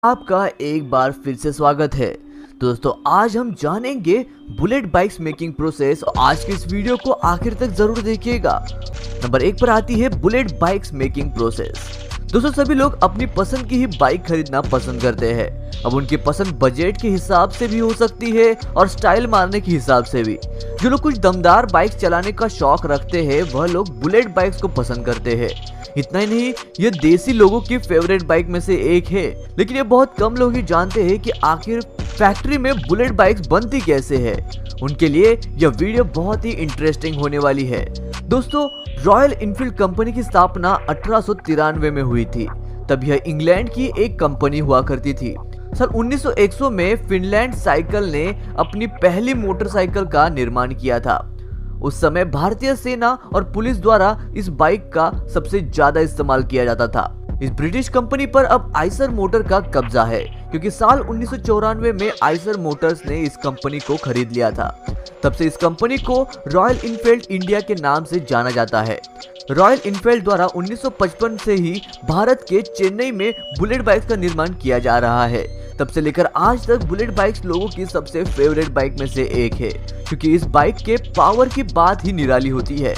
आपका एक बार फिर से स्वागत है। तो दोस्तों आज हम जानेंगे बुलेट बाइक्स मेकिंग प्रोसेस और आज के इस वीडियो को आखिर तक जरूर देखिएगा। नंबर 1 पर आती है बुलेट बाइक्स मेकिंग प्रोसेस। दोस्तों सभी लोग अपनी पसंद की ही बाइक खरीदना पसंद करते हैं। अब उनकी पसंद बजट के हिसाब से भी हो सकती है और स्टाइल मारने के हिसाब से भी। जो लोग कुछ दमदार बाइक चलाने का शौक रखते हैं वह लोग बुलेट बाइक्स को पसंद करते हैं। इतना ही नहीं, यह देसी लोगों की फेवरेट बाइक में से एक है, लेकिन ये बहुत कम लोग ही जानते हैं कि आखिर फैक्ट्री में बुलेट बाइक्स बनती कैसे है। उनके लिए यह वीडियो बहुत ही इंटरेस्टिंग होने वाली है। दोस्तों रॉयल इनफील्ड कंपनी की स्थापना 1893 में हुई थी। तब यह इंग्लैंड की एक कंपनी हुआ करती थी। साल 1901 में फिनलैंड साइकिल ने अपनी पहली मोटरसाइकिल का निर्माण किया था। उस समय भारतीय सेना और पुलिस द्वारा इस बाइक का सबसे ज्यादा इस्तेमाल किया जाता था। इस ब्रिटिश कंपनी पर अब आइसर मोटर का कब्जा है, क्योंकि साल 1994 में आइसर मोटर्स ने इस कंपनी को खरीद लिया था। तब से इस कंपनी को रॉयल इनफील्ड इंडिया के नाम से जाना जाता है। रॉयल इनफील्ड द्वारा 1955 से ही भारत के चेन्नई में बुलेट बाइक्स का निर्माण किया जा रहा है। तब से लेकर आज तक बुलेट बाइक्स लोगों की सबसे फेवरेट बाइक में से एक है, क्योंकि इस बाइक के पावर की बात ही निराली होती है।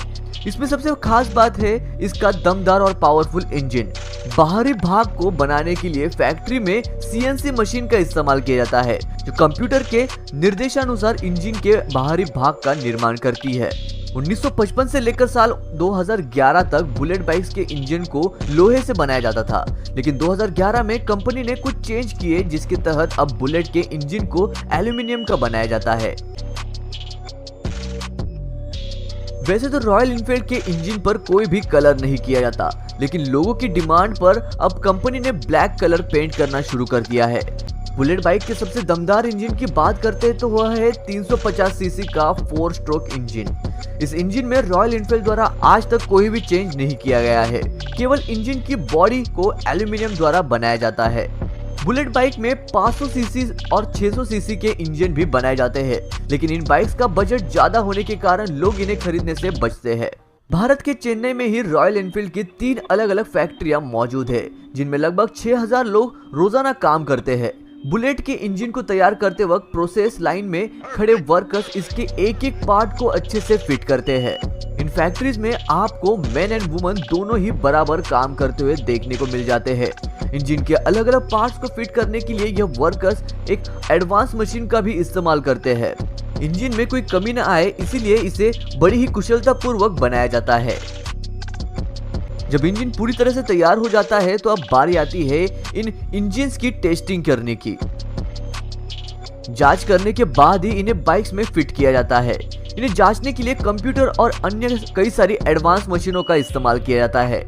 इसमें सबसे खास बात है इसका दमदार और पावरफुल इंजन। बाहरी भाग को बनाने के लिए फैक्ट्री में सीएनसी मशीन का इस्तेमाल किया जाता है, जो कंप्यूटर के निर्देशानुसार इंजन के बाहरी भाग का निर्माण करती है। 1955 से लेकर साल 2011 तक बुलेट बाइक्स के इंजन को लोहे से बनाया जाता था, लेकिन 2011 में कंपनी ने कुछ चेंज किए, जिसके तहत अब बुलेट के इंजन को एल्यूमिनियम का बनाया जाता है। वैसे तो रॉयल इनफील्ड के इंजन पर कोई भी कलर नहीं किया जाता, लेकिन लोगों की डिमांड पर अब कंपनी ने ब्लैक कलर पेंट करना शुरू कर दिया है। बुलेट बाइक के सबसे दमदार इंजन की बात करते हैं तो वह है 350 सीसी का 4 स्ट्रोक इंजन। इस इंजन में रॉयल इनफील्ड द्वारा आज तक कोई भी चेंज नहीं किया गया है, केवल इंजन की बॉडी को एल्यूमिनियम द्वारा बनाया जाता है। बुलेट बाइक में 500 सीसी और 600 सीसी के इंजन भी बनाए जाते हैं, लेकिन इन बाइक्स का बजट ज्यादा होने के कारण लोग इन्हें खरीदने से बचते हैं। भारत के चेन्नई में ही रॉयल इनफील्ड की 3 अलग अलग फैक्ट्रियां मौजूद है, जिनमें लगभग 6000 लोग रोजाना काम करते हैं। बुलेट के इंजन को तैयार करते वक्त प्रोसेस लाइन में खड़े वर्कर्स इसके एक एक पार्ट को अच्छे से फिट करते हैं। इन फैक्ट्रीज में आपको मैन एंड वुमन दोनों ही बराबर काम करते हुए देखने को मिल जाते हैं। इंजन के अलग अलग पार्ट्स को फिट करने के लिए यह वर्कर्स एक एडवांस मशीन का भी इस्तेमाल करते हैं। इंजन में कोई कमी न आए, इसीलिए इसे बड़ी ही कुशलता पूर्वक बनाया जाता है। जब इंजन पूरी तरह से तैयार हो जाता है तो अब बारी आती है इन इंजन्स की टेस्टिंग करने की। जांच करने के बाद ही इन्हें बाइक्स में फिट किया जाता है। इन्हें जांचने के लिए कंप्यूटर और अन्य कई सारी एडवांस मशीनों का इस्तेमाल किया जाता है।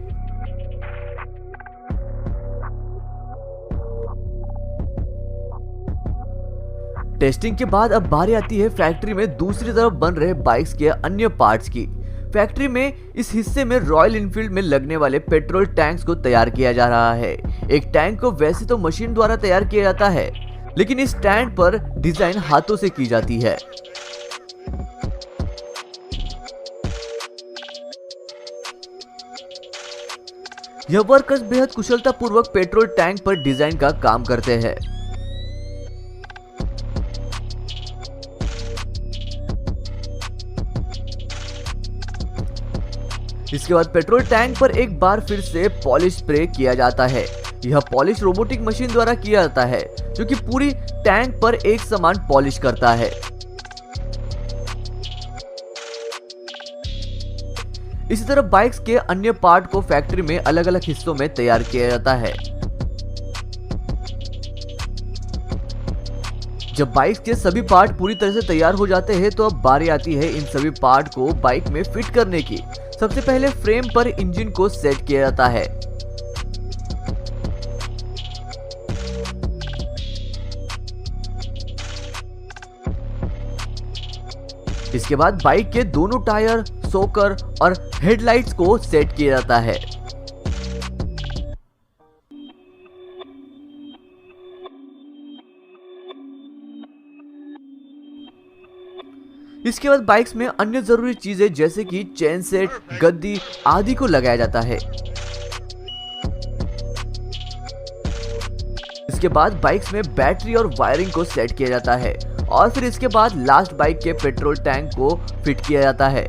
टेस्टिंग के बाद अब बारी आती है फैक्ट्री में दूसरी तरफ बन रहे बाइक्स के अन्य पार्ट्स की। फैक्ट्री में इस हिस्से में रॉयल इनफील्ड में लगने वाले पेट्रोल टैंक्स को तैयार किया जा रहा है। एक टैंक को वैसे तो मशीन द्वारा तैयार किया जाता है, लेकिन इस टैंक पर डिजाइन हाथों से की जाती है। यह वर्कर्स बेहद कुशलता पूर्वक पेट्रोल टैंक पर डिजाइन का काम करते हैं। इसके बाद पेट्रोल टैंक पर एक बार फिर से पॉलिश स्प्रे किया जाता है। यह पॉलिश रोबोटिक मशीन द्वारा किया जाता है, जो कि पूरी टैंक पर एक समान पॉलिश करता है। इसी तरह बाइक्स के अन्य पार्ट को फैक्ट्री में अलग अलग हिस्सों में तैयार किया जाता है। जब बाइक्स के सभी पार्ट पूरी तरह से तैयार हो जाते हैं तो अब बारी आती है इन सभी पार्ट को बाइक में फिट करने की। सबसे पहले फ्रेम पर इंजन को सेट किया जाता है। इसके बाद बाइक के दोनों टायर, शॉकर और हेडलाइट्स को सेट किया जाता है। इसके बाद बाइक्स में अन्य जरूरी चीजें जैसे कि चेन सेट, गद्दी आदि को लगाया जाता है। उसके बाद बाइक्स में बैटरी और वायरिंग को सेट किया जाता है और फिर इसके बाद लास्ट बाइक के पेट्रोल टैंक को फिट किया जाता है।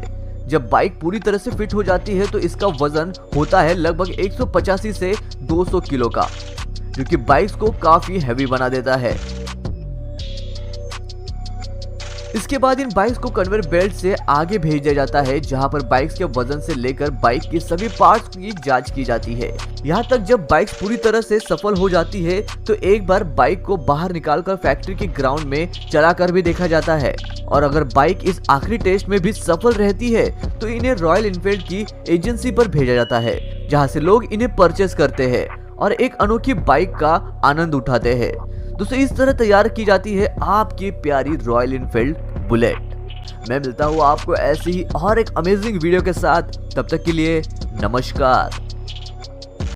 जब बाइक पूरी तरह से फिट हो जाती है तो इसका वजन होता है लगभग 185 से 200 किलो का, जो कि बाइक्स को काफी हैवी बना देता है। इसके बाद इन बाइक्स को कन्वेयर बेल्ट से आगे भेजा जाता है, जहां पर बाइक्स के वजन से लेकर बाइक के सभी पार्ट्स की जांच की जाती है। यहां तक जब बाइक्स पूरी तरह से सफल हो जाती है तो एक बार बाइक को बाहर निकालकर फैक्ट्री के ग्राउंड में चलाकर भी देखा जाता है, और अगर बाइक इस आखिरी टेस्ट में भी सफल रहती है तो इन्हें रॉयल एनफील्ड की एजेंसी पर भेजा जाता है, जहाँ से लोग इन्हें परचेस करते हैं और एक अनोखी बाइक का आनंद उठाते हैं। दोस्तों, इस तरह तैयार की जाती है आपकी प्यारी रॉयल एनफील्ड बुलेट। मैं मिलता हूँ आपको ऐसी ही और एक अमेजिंग वीडियो के साथ, तब तक के लिए नमस्कार।